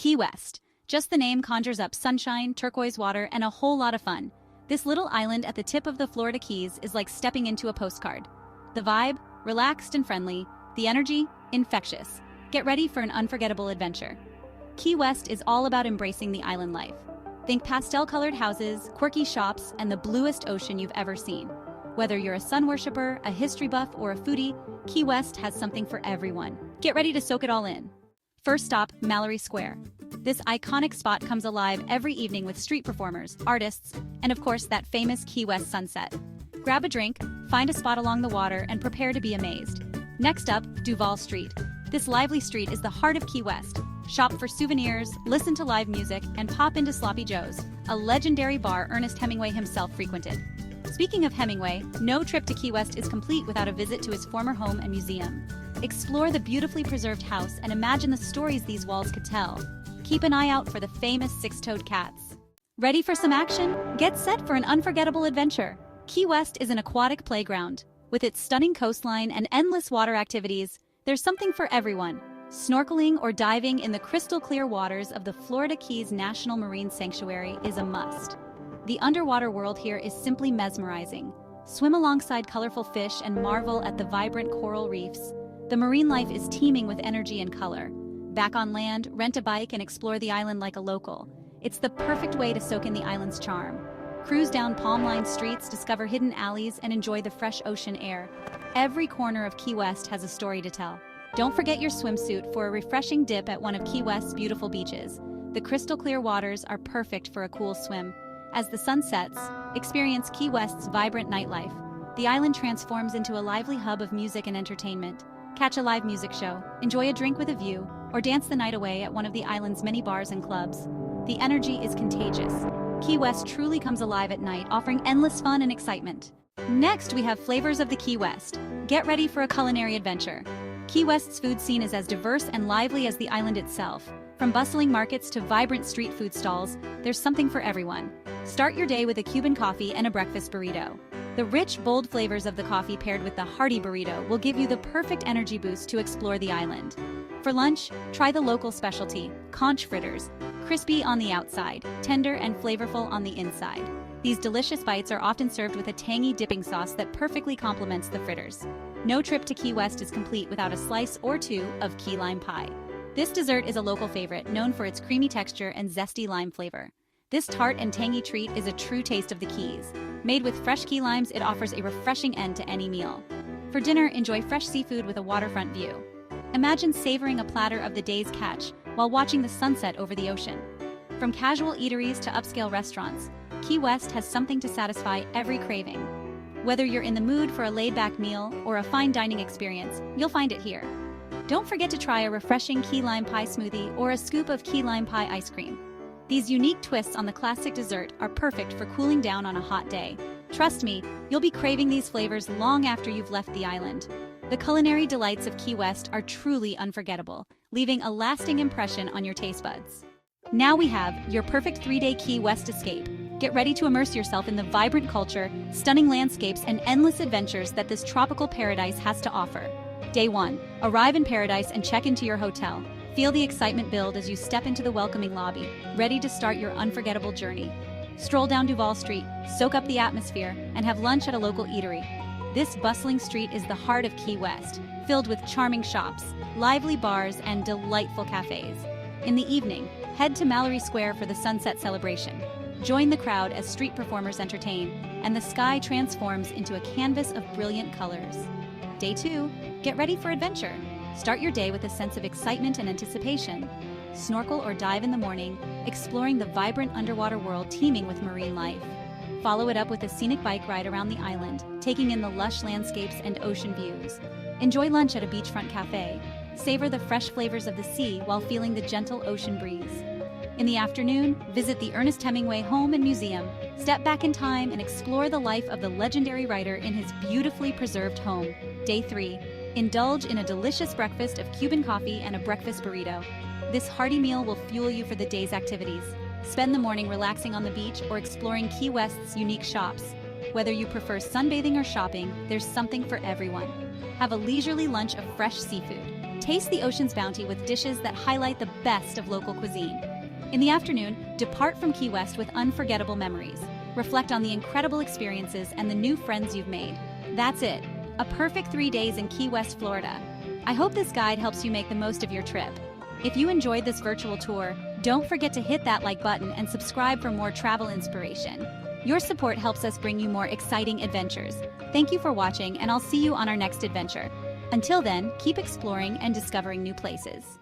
Key West. Just the name conjures up sunshine, turquoise water, and a whole lot of fun. This little island at the tip of the Florida Keys is like stepping into a postcard. The vibe, relaxed and friendly. The energy, infectious. Get ready for an unforgettable adventure. Key West is all about embracing the island life. Think pastel-colored houses, quirky shops, and the bluest ocean you've ever seen. Whether you're a sun worshiper, a history buff, or a foodie, Key West has something for everyone. Get ready to soak it all in. First stop, Mallory Square. This iconic spot comes alive every evening with street performers, artists, and of course that famous Key West sunset. Grab a drink, find a spot along the water, and prepare to be amazed. Next up, Duval Street. This lively street is the heart of Key West. Shop for souvenirs, listen to live music, and pop into Sloppy Joe's, a legendary bar Ernest Hemingway himself frequented. Speaking of Hemingway, no trip to Key West is complete without a visit to his former home and museum. Explore the beautifully preserved house and imagine the stories these walls could tell. Keep an eye out for the famous six-toed cats. Ready for some action? Get set for an unforgettable adventure. Key West is an aquatic playground. With its stunning coastline and endless water activities, there's something for everyone. Snorkeling or diving in the crystal-clear waters of the Florida Keys National Marine Sanctuary is a must. The underwater world here is simply mesmerizing. Swim alongside colorful fish and marvel at the vibrant coral reefs. The marine life is teeming with energy and color. Back on land, rent a bike and explore the island like a local. It's the perfect way to soak in the island's charm. Cruise down palm-lined streets, discover hidden alleys, and enjoy the fresh ocean air. Every corner of Key West has a story to tell. Don't forget your swimsuit for a refreshing dip at one of Key West's beautiful beaches. The crystal-clear waters are perfect for a cool swim. As the sun sets, experience Key West's vibrant nightlife. The island transforms into a lively hub of music and entertainment. Catch a live music show, enjoy a drink with a view, or dance the night away at one of the island's many bars and clubs. The energy is contagious. Key West truly comes alive at night, offering endless fun and excitement. Next, we have flavors of the Key West. Get ready for a culinary adventure. Key West's food scene is as diverse and lively as the island itself. From bustling markets to vibrant street food stalls, there's something for everyone. Start your day with a Cuban coffee and a breakfast burrito. The rich, bold flavors of the coffee paired with the hearty burrito will give you the perfect energy boost to explore the island. For lunch, try the local specialty, conch fritters, crispy on the outside, tender and flavorful on the inside. These delicious bites are often served with a tangy dipping sauce that perfectly complements the fritters. No trip to Key West is complete without a slice or two of key lime pie. This dessert is a local favorite, known for its creamy texture and zesty lime flavor. This tart and tangy treat is a true taste of the Keys. Made with fresh key limes, it offers a refreshing end to any meal. For dinner, enjoy fresh seafood with a waterfront view. Imagine savoring a platter of the day's catch while watching the sunset over the ocean. From casual eateries to upscale restaurants, Key West has something to satisfy every craving. Whether you're in the mood for a laid-back meal or a fine dining experience, you'll find it here. Don't forget to try a refreshing key lime pie smoothie or a scoop of key lime pie ice cream. These unique twists on the classic dessert are perfect for cooling down on a hot day. Trust me, you'll be craving these flavors long after you've left the island. The culinary delights of Key West are truly unforgettable, leaving a lasting impression on your taste buds. Now we have your perfect 3-day Key West escape. Get ready to immerse yourself in the vibrant culture, stunning landscapes, and endless adventures that this tropical paradise has to offer. Day 1. Arrive in paradise and check into your hotel. Feel the excitement build as you step into the welcoming lobby, ready to start your unforgettable journey. Stroll down Duval Street, soak up the atmosphere, and have lunch at a local eatery. This bustling street is the heart of Key West, filled with charming shops, lively bars, and delightful cafes. In the evening, head to Mallory Square for the sunset celebration. Join the crowd as street performers entertain, and the sky transforms into a canvas of brilliant colors. Day 2. Get ready for adventure. Start your day with a sense of excitement and anticipation. Snorkel or dive in the morning, exploring the vibrant underwater world teeming with marine life. Follow it up with a scenic bike ride around the island, taking in the lush landscapes and ocean views. Enjoy lunch at a beachfront cafe. Savor the fresh flavors of the sea while feeling the gentle ocean breeze. In the afternoon, visit the Ernest Hemingway Home and Museum. Step back in time and explore the life of the legendary writer in his beautifully preserved home. Day 3. Indulge in a delicious breakfast of Cuban coffee and a breakfast burrito. This hearty meal will fuel you for the day's activities. Spend the morning relaxing on the beach or exploring Key West's unique shops. Whether you prefer sunbathing or shopping, there's something for everyone. Have a leisurely lunch of fresh seafood. Taste the ocean's bounty with dishes that highlight the best of local cuisine. In the afternoon, depart from Key West with unforgettable memories. Reflect on the incredible experiences and the new friends you've made. That's it. A perfect 3 days in Key West, Florida. I hope this guide helps you make the most of your trip. If you enjoyed this virtual tour, don't forget to hit that like button and subscribe for more travel inspiration. Your support helps us bring you more exciting adventures. Thank you for watching, and I'll see you on our next adventure. Until then, keep exploring and discovering new places.